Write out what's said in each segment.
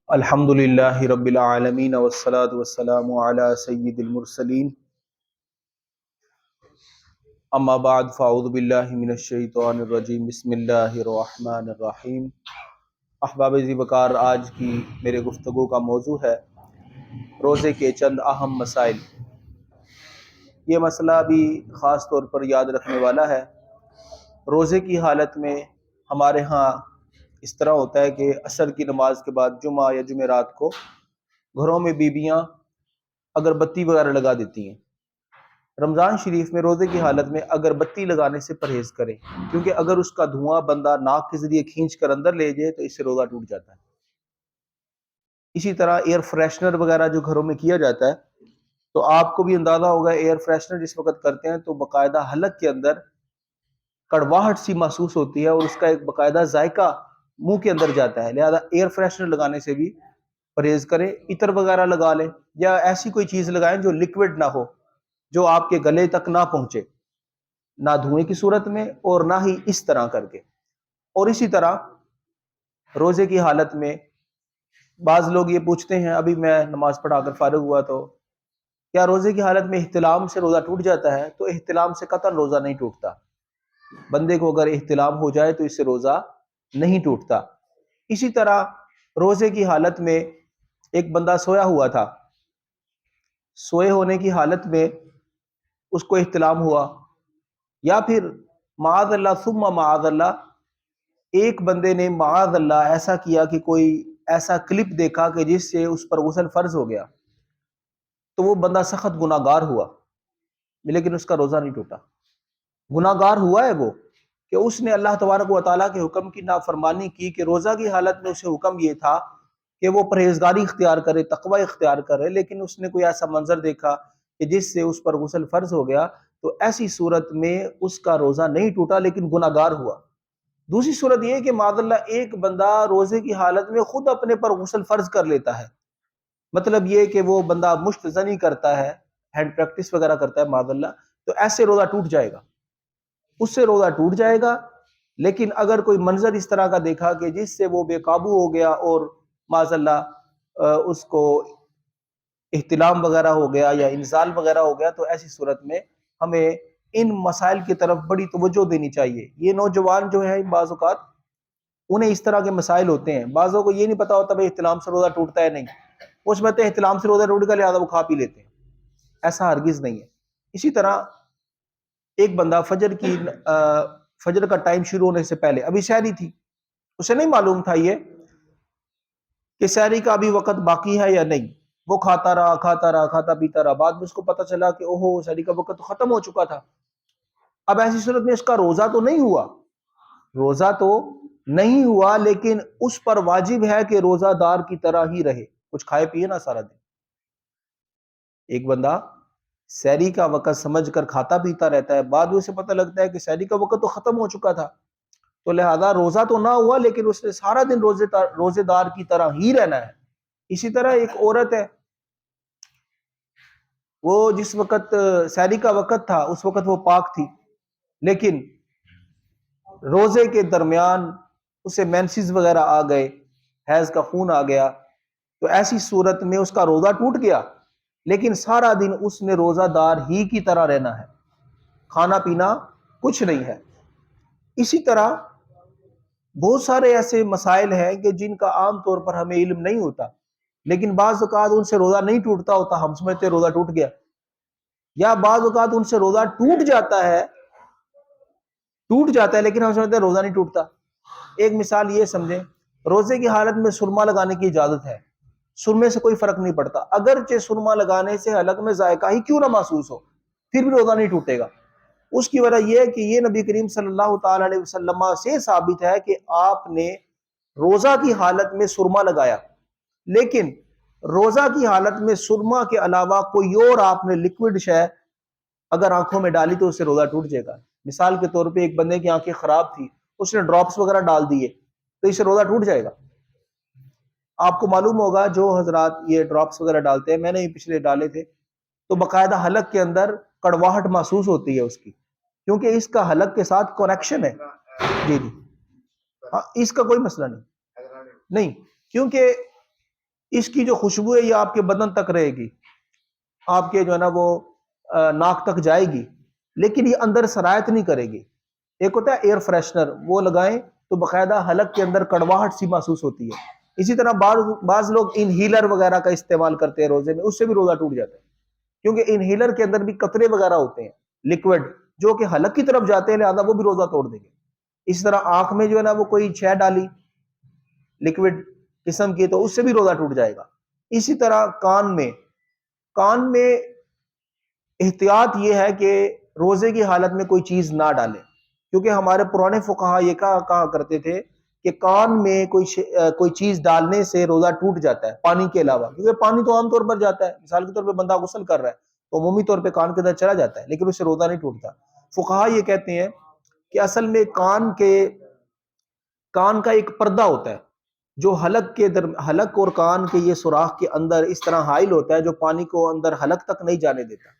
الحمدللہ رب العالمین والصلاة والسلام علی سید المرسلین اما بعد فاعوذ باللہ من الشیطان الرجیم بسم اللہ الرحمن الرحیم۔ احباب ذی وقار، آج کی میرے گفتگو کا موضوع ہے روزے کے چند اہم مسائل۔ یہ مسئلہ بھی خاص طور پر یاد رکھنے والا ہے۔ روزے کی حالت میں ہمارے ہاں اس طرح ہوتا ہے کہ عصر کی نماز کے بعد جمعہ یا جمعرات کو گھروں میں بیویاں اگربتی وغیرہ لگا دیتی ہیں۔ رمضان شریف میں روزے کی حالت میں اگربتی لگانے سے پرہیز کریں، کیونکہ اگر اس کا دھواں بندہ ناک کے ذریعے کھینچ کر اندر لے جائے تو اس سے روزہ ٹوٹ جاتا ہے۔ اسی طرح ایئر فریشنر وغیرہ جو گھروں میں کیا جاتا ہے، تو آپ کو بھی اندازہ ہوگا ایئر فریشنر جس وقت کرتے ہیں تو باقاعدہ حلق کے اندر کڑواہٹ سی محسوس ہوتی ہے اور اس کا ایک باقاعدہ ذائقہ منہ کے اندر جاتا ہے، لہذا ایئر فریشنر لگانے سے بھی پرہیز کریں۔ عطر وغیرہ لگا لیں یا ایسی کوئی چیز لگائیں جو لیکوڈ نہ ہو، جو آپ کے گلے تک نہ پہنچے، نہ دھوئیں کی صورت میں اور نہ ہی اس طرح کر کے۔ اور اسی طرح روزے کی حالت میں بعض لوگ یہ پوچھتے ہیں، ابھی میں نماز پڑھا کر فارغ ہوا تو کیا روزے کی حالت میں احتلام سے روزہ ٹوٹ جاتا ہے؟ تو احتلام سے قطعاً روزہ نہیں ٹوٹتا۔ بندے کو اگر احتلام ہو جائے تو اس سے روزہ نہیں ٹوٹتا۔ اسی طرح روزے کی حالت میں ایک بندہ سویا ہوا تھا، سوئے ہونے کی حالت میں اس کو احتلام ہوا، یا پھر معاذ اللہ ثم معاذ اللہ ایک بندے نے معاذ اللہ ایسا کیا کہ کوئی ایسا کلپ دیکھا کہ جس سے اس پر غسل فرض ہو گیا، تو وہ بندہ سخت گناہ گار ہوا، لیکن اس کا روزہ نہیں ٹوٹا۔ گناہ گار ہوا ہے وہ کہ اس نے اللہ تبارک و تعالیٰ کے حکم کی نافرمانی کی، کہ روزہ کی حالت میں اسے حکم یہ تھا کہ وہ پرہیزگاری اختیار کرے، تقوی اختیار کرے، لیکن اس نے کوئی ایسا منظر دیکھا کہ جس سے اس پر غسل فرض ہو گیا، تو ایسی صورت میں اس کا روزہ نہیں ٹوٹا لیکن گناہ گار ہوا۔ دوسری صورت یہ کہ معاذ اللہ ایک بندہ روزے کی حالت میں خود اپنے پر غسل فرض کر لیتا ہے، مطلب یہ کہ وہ بندہ مشت زنی کرتا ہے، ہینڈ پریکٹس وغیرہ کرتا ہے معاذ اللہ، تو ایسے روزہ ٹوٹ جائے گا، اس سے روزہ ٹوٹ جائے گا۔ لیکن اگر کوئی منظر اس طرح کا دیکھا کہ جس سے وہ بے قابو ہو گیا اور معاذ اللہ اس کو احتلام وغیرہ ہو گیا یا انزال وغیرہ ہو گیا، تو ایسی صورت میں ہمیں ان مسائل کی طرف بڑی توجہ دینی چاہیے۔ یہ نوجوان جو ہیں بعض اوقات انہیں اس طرح کے مسائل ہوتے ہیں، بعضوں کو یہ نہیں پتا ہوتا بھائی احتلام سے روزہ ٹوٹتا ہے نہیں، وہ سمجھتے ہیں احتلام سے روزہ ٹوٹ گیا لہٰذا وہ کھا پی لیتے ہیں، ایسا ہرگز نہیں ہے۔ اسی طرح ایک بندہ فجر کا ٹائم شروع ہونے سے پہلے ابھی سحری تھی، اسے نہیں معلوم تھا یہ کہ سحری کا ابھی وقت باقی ہے یا نہیں، وہ کھاتا پیتا رہا، بعد میں اس کو پتا چلا کہ اوہو سحری کا وقت تو ختم ہو چکا تھا۔ اب ایسی صورت میں اس کا روزہ تو نہیں ہوا، لیکن اس پر واجب ہے کہ روزہ دار کی طرح ہی رہے، کچھ کھائے پیے نا سارا دن۔ ایک بندہ سحری کا وقت سمجھ کر کھاتا پیتا رہتا ہے، بعد میں اسے پتہ لگتا ہے کہ سحری کا وقت تو ختم ہو چکا تھا، تو لہذا روزہ تو نہ ہوا لیکن اس نے سارا دن روزے دار کی طرح ہی رہنا ہے۔ اسی طرح ایک عورت ہے، وہ جس وقت سحری کا وقت تھا اس وقت وہ پاک تھی، لیکن روزے کے درمیان اسے مینسز وغیرہ آ گئے، حیض کا خون آ گیا، تو ایسی صورت میں اس کا روزہ ٹوٹ گیا، لیکن سارا دن اس نے روزہ دار ہی کی طرح رہنا ہے، کھانا پینا کچھ نہیں ہے۔ اسی طرح بہت سارے ایسے مسائل ہیں کہ جن کا عام طور پر ہمیں علم نہیں ہوتا، لیکن بعض اوقات ان سے روزہ نہیں ٹوٹتا ہوتا، ہم سمجھتے ہیں روزہ ٹوٹ گیا، یا بعض اوقات ان سے روزہ ٹوٹ جاتا ہے لیکن ہم سمجھتے ہیں روزہ نہیں ٹوٹتا۔ ایک مثال یہ سمجھیں، روزے کی حالت میں سرما لگانے کی اجازت ہے، سرمے سے کوئی فرق نہیں پڑتا، اگرچہ سرما لگانے سے حلق میں ذائقہ ہی کیوں نہ محسوس ہو، پھر بھی روزہ نہیں ٹوٹے گا۔ اس کی وجہ یہ ہے کہ یہ نبی کریم صلی اللہ تعالی علیہ وسلم سے ثابت ہے کہ آپ نے روزہ کی حالت میں سرما لگایا، لیکن روزہ کی حالت میں سرما کے علاوہ کوئی اور آپ نے لکوڈ شے اگر آنکھوں میں ڈالی تو اس سے روزہ ٹوٹ جائے گا۔ مثال کے طور پہ ایک بندے کی آنکھیں خراب تھی، اس نے ڈراپس وغیرہ ڈال دیے تو اس سے روزہ ٹوٹ جائے گا۔ آپ کو معلوم ہوگا جو حضرات یہ ڈراپس وغیرہ ڈالتے ہیں، میں نے پچھلے ڈالے تھے، تو باقاعدہ حلق کے اندر کڑواہٹ محسوس ہوتی ہے اس کی، کیونکہ اس کا حلق کے ساتھ کنیکشن ہے۔ جی ہاں، اس کا کوئی مسئلہ نہیں، کیونکہ اس کی جو خوشبو ہے یہ آپ کے بدن تک رہے گی، آپ کے جو ہے نا وہ ناک تک جائے گی، لیکن یہ اندر سرایت نہیں کرے گی۔ ایک ہوتا ہے ایئر فریشنر، وہ لگائیں تو باقاعدہ حلق کے اندر کڑواہٹ سی محسوس ہوتی ہے۔ اسی طرح بعض لوگ انہیلر وغیرہ کا استعمال کرتے ہیں روزے میں، اس سے بھی روزہ ٹوٹ جاتا ہے، کیونکہ انہیلر کے اندر بھی قطرے وغیرہ ہوتے ہیں لکوڈ، جو کہ حلق کی طرف جاتے ہیں، لہذا وہ بھی روزہ توڑ دیں گے۔ اس طرح آنکھ میں جو ہے نا وہ کوئی شے ڈالی لکوڈ قسم کی تو اس سے بھی روزہ ٹوٹ جائے گا۔ اسی طرح کان میں احتیاط یہ ہے کہ روزے کی حالت میں کوئی چیز نہ ڈالیں، کیونکہ ہمارے پرانے فقہا یہ کہا کرتے تھے کہ کان میں کوئی چیز ڈالنے سے روزہ ٹوٹ جاتا ہے پانی کے علاوہ، کیونکہ پانی تو عام طور پر جاتا ہے، مثال کے طور پہ بندہ غسل کر رہا ہے تو عمومی طور پہ کان کے اندر چلا جاتا ہے، لیکن اس سے روزہ نہیں ٹوٹتا۔ فقہا یہ کہتے ہیں کہ اصل میں کان کا ایک پردہ ہوتا ہے جو حلق اور کان کے یہ سوراخ کے اندر اس طرح حائل ہوتا ہے، جو پانی کو اندر حلق تک نہیں جانے دیتا۔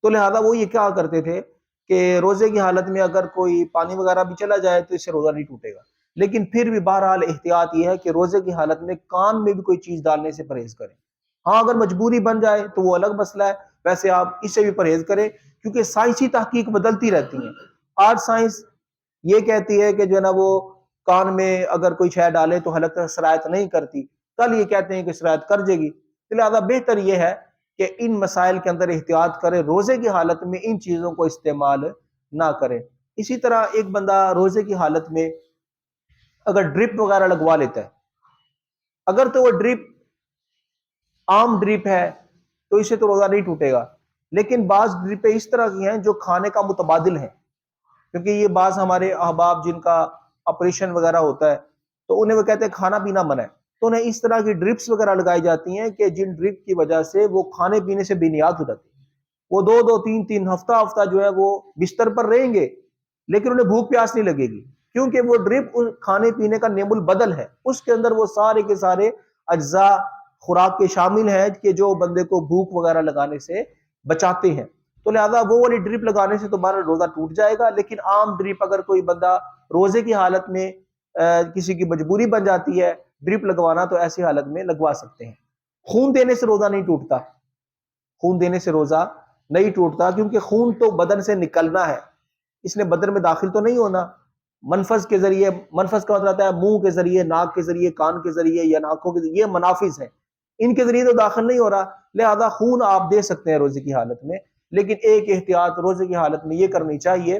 تو لہذا وہ یہ کیا کرتے تھے کہ روزے کی حالت میں اگر کوئی پانی وغیرہ بھی چلا جائے تو اس سے روزہ نہیں ٹوٹے گا، لیکن پھر بھی بہرحال احتیاط یہ ہے کہ روزے کی حالت میں کان میں بھی کوئی چیز ڈالنے سے پرہیز کریں۔ ہاں اگر مجبوری بن جائے تو وہ الگ مسئلہ ہے، ویسے آپ اس سے بھی پرہیز کریں، کیونکہ سائنسی تحقیق بدلتی رہتی ہیں۔ آج سائنس یہ کہتی ہے کہ جو ہے نا وہ کان میں اگر کوئی شے ڈالے تو حلق تک سرایت نہیں کرتی، کل یہ کہتے ہیں کہ سرایت کر جائے گی۔ لہذا بہتر یہ ہے کہ ان مسائل کے اندر احتیاط کریں، روزے کی حالت میں ان چیزوں کو استعمال نہ کریں۔ اسی طرح ایک بندہ روزے کی حالت میں اگر ڈرپ وغیرہ لگوا لیتا ہے، اگر تو وہ ڈرپ عام ڈرپ ہے تو اسے تو روزہ نہیں ٹوٹے گا، لیکن بعض ڈرپیں اس طرح کی ہیں جو کھانے کا متبادل ہیں، کیونکہ یہ بعض ہمارے احباب جن کا آپریشن وغیرہ ہوتا ہے تو انہیں وہ کہتے ہیں کھانا پینا منع ہے، تو انہیں اس طرح کی ڈرپس وغیرہ لگائی جاتی ہیں کہ جن ڈرپ کی وجہ سے وہ کھانے پینے سے بے نیاز ہو جاتی ہیں۔ وہ دو تین ہفتہ جو ہے وہ بستر پر رہیں گے لیکن انہیں بھوک پیاس نہیں لگے گی، کیونکہ وہ ڈرپ کھانے پینے کا نعم البدل ہے، اس کے اندر وہ سارے کے سارے اجزاء خوراک کے شامل ہیں کہ جو بندے کو بھوک وغیرہ لگانے سے بچاتے ہیں۔ تو لہذا وہ والی ڈرپ لگانے سے تو بہرحال روزہ ٹوٹ جائے گا، لیکن عام ڈرپ اگر کوئی بندہ روزے کی حالت میں کسی کی مجبوری بن جاتی ہے ڈرپ لگوانا تو ایسی حالت میں لگوا سکتے ہیں۔ خون دینے سے روزہ نہیں ٹوٹتا، خون دینے سے روزہ نہیں ٹوٹتا، کیونکہ خون تو بدن سے نکلنا ہے، اس نے بدن میں داخل تو نہیں ہونا۔ منفذ کے ذریعے، منفذ کا مطلب ہے منہ کے ذریعے، ناک کے ذریعے، کان کے ذریعے یا آنکھوں کے ذریعے، یہ منافذ ہیں، ان کے ذریعے تو داخل نہیں ہو رہا، لہذا خون آپ دے سکتے ہیں روزے کی حالت میں۔ لیکن ایک احتیاط روزے کی حالت میں یہ کرنی چاہیے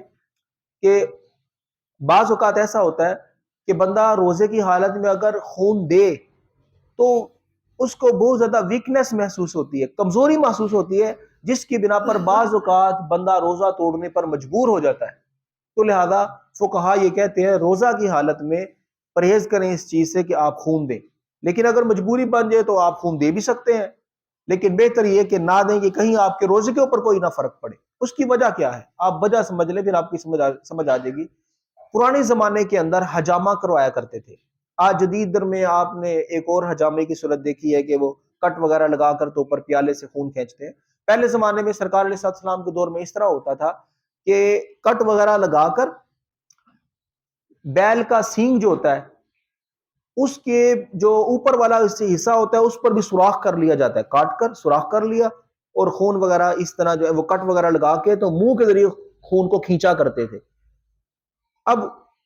کہ بعض اوقات ایسا ہوتا ہے کہ بندہ روزے کی حالت میں اگر خون دے تو اس کو بہت زیادہ ویکنس محسوس ہوتی ہے، کمزوری محسوس ہوتی ہے، جس کی بنا پر بعض اوقات بندہ روزہ توڑنے پر مجبور ہو جاتا ہے۔ تو لہذا فقہا یہ کہتے ہیں روزہ کی حالت میں پرہیز کریں اس چیز سے کہ آپ خون دیں، لیکن اگر مجبوری بن جائے تو آپ خون دے بھی سکتے ہیں، لیکن بہتر یہ کہ نہ دیں کہ کہیں آپ کے روزے کے اوپر کوئی نہ فرق پڑے۔ اس کی وجہ کیا ہے آپ وجہ سمجھ لیں، پھر آپ کی سمجھ آ جائے گی۔ پرانے زمانے کے اندر حجامہ کروایا کرتے تھے، آج جدید در میں آپ نے ایک اور حجامے کی صورت دیکھی ہے کہ وہ کٹ وغیرہ لگا کر تو اوپر پیالے سے خون کھینچتے ہیں۔ پہلے زمانے میں سرکار علیہ السلام کے دور میں اس طرح ہوتا تھا کہ کٹ وغیرہ لگا کر بیل کا سینگ جو ہوتا ہے اس کے جو اوپر والا حصہ ہوتا ہے اس پر بھی سوراخ کر لیا جاتا ہے، کاٹ کر سوراخ کر لیا اور خون وغیرہ اس طرح جو ہے وہ کٹ وغیرہ لگا کے تو منہ کے ذریعے خون کو کھینچا کرتے تھے۔ اب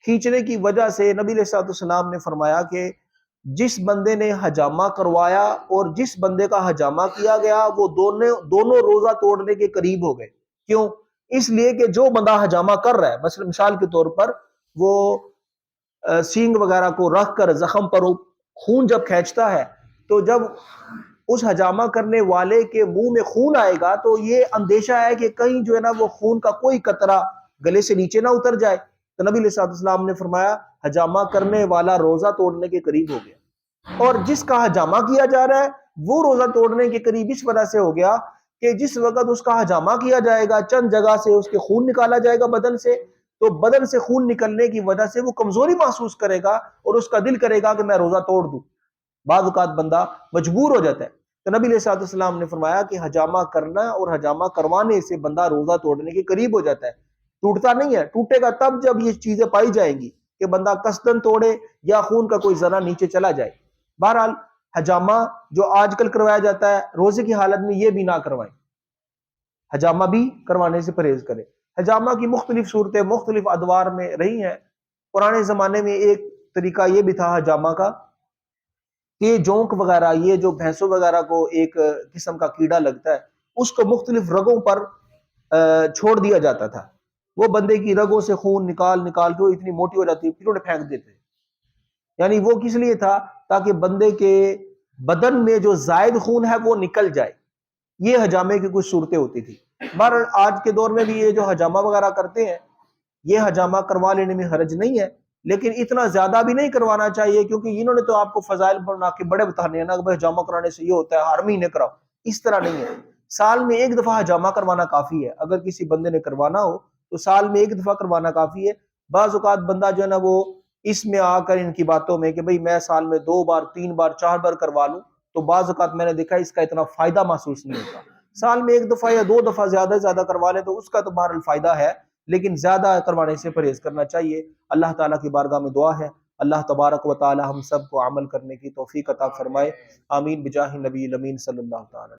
کھینچنے کی وجہ سے نبی علیہ السلام نے فرمایا کہ جس بندے نے حجامہ کروایا اور جس بندے کا حجامہ کیا گیا وہ دونوں روزہ توڑنے کے قریب ہو گئے۔ کیوں؟ اس لیے کہ جو بندہ حجامہ کر رہا ہے، مثال کے طور پر وہ سینگ وغیرہ کو رکھ کر زخم پر خون جب کھینچتا ہے تو جب اس حجامہ کرنے والے کے منہ میں خون آئے گا تو یہ اندیشہ ہے کہ کہیں جو ہے نا وہ خون کا کوئی قطرہ گلے سے نیچے نہ اتر جائے، تو نبی علیہ السلام نے فرمایا حجامہ کرنے والا روزہ توڑنے کے قریب ہو گیا، اور جس کا حجامہ کیا جا رہا ہے وہ روزہ توڑنے کے قریب اس وجہ سے ہو گیا کہ جس وقت اس کا حجامہ کیا جائے گا چند جگہ سے اس کے خون نکالا جائے گا بدن سے، تو بدن سے خون نکلنے کی وجہ سے وہ کمزوری محسوس کرے گا اور اس کا دل کرے گا کہ میں روزہ توڑ دوں۔ بعض اوقات بندہ مجبور ہو جاتا ہے، تو نبی علیہ السلام نے فرمایا کہ حجامہ کرنا اور حجامہ کروانے سے بندہ روزہ توڑنے کے قریب ہو جاتا ہے، ٹوٹتا نہیں ہے، ٹوٹے گا تب جب یہ چیزیں پائی جائیں گی کہ بندہ قصدن توڑے یا خون کا کوئی ذرہ نیچے چلا جائے۔ بہرحال حجامہ جو آج کل کروایا جاتا ہے روزے کی حالت میں، یہ بھی نہ کروائیں، حجامہ بھی کروانے سے پرہیز کریں۔ حجامہ کی مختلف صورتیں مختلف ادوار میں رہی ہیں۔ پرانے زمانے میں ایک طریقہ یہ بھی تھا حجامہ کا کہ جونک وغیرہ، یہ جو بھینسوں وغیرہ کو ایک قسم کا کیڑا لگتا ہے، اس کو مختلف رگوں پر چھوڑ دیا جاتا تھا۔ وہ بندے کی رگوں سے خون نکال نکال کے وہ اتنی موٹی ہو جاتی، پھر انہیں پھینک دیتے۔ یعنی وہ کس لیے تھا؟ تاکہ بندے کے بدن میں جو زائد خون ہے وہ نکل جائے۔ یہ حجامے کی کچھ صورتیں ہوتی تھی۔ بہرحال آج کے دور میں بھی یہ جو حجامہ وغیرہ کرتے ہیں، یہ حجامہ کروا لینے میں حرج نہیں ہے، لیکن اتنا زیادہ بھی نہیں کروانا چاہیے، کیونکہ انہوں نے تو آپ کو فضائل بنا کے بڑے بتانے ہیں نا کہ حجامہ کرانے سے یہ ہوتا ہے، ہر مہینے کراؤ۔ اس طرح نہیں ہے، سال میں ایک دفعہ حجامہ کروانا کافی ہے۔ اگر کسی بندے نے کروانا ہو تو سال میں ایک دفعہ کروانا کافی ہے۔ بعض اوقات بندہ جو ہے نا وہ اس میں آ کر ان کی باتوں میں کہ بھئی میں سال میں 2 بار 3 بار 4 بار کروا لوں، تو بعض اوقات میں نے دیکھا اس کا اتنا فائدہ محسوس نہیں ہوتا۔ سال میں ایک دفعہ یا 2 دفعہ زیادہ سے زیادہ کروا لے تو اس کا تو بہرحال فائدہ ہے، لیکن زیادہ کروانے سے پرہیز کرنا چاہیے۔ اللہ تعالیٰ کی بارگاہ میں دعا ہے اللہ تبارک و تعالی ہم سب کو عمل کرنے کی توفیق عطا فرمائے، آمین بجاہ نبی الامین صلی اللہ تعالی۔